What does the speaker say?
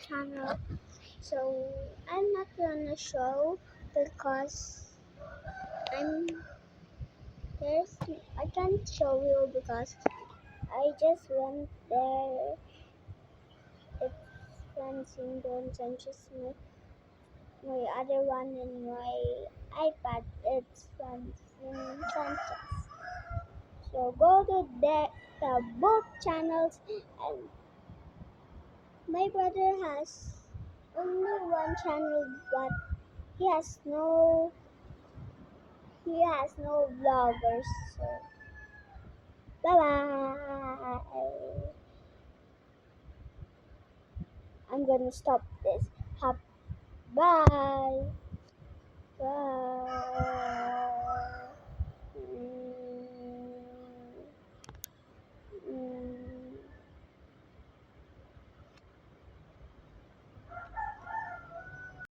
channel. So I'm not gonna show because I'm there's I can't show you because I just went there. It's Francine Don Sanchez. My other one in my iPad. It's Francine Sanchez. So go to the both channels, and my brother has only one channel, but he has no vloggers. So bye bye. I'm gonna stop this. Bye bye.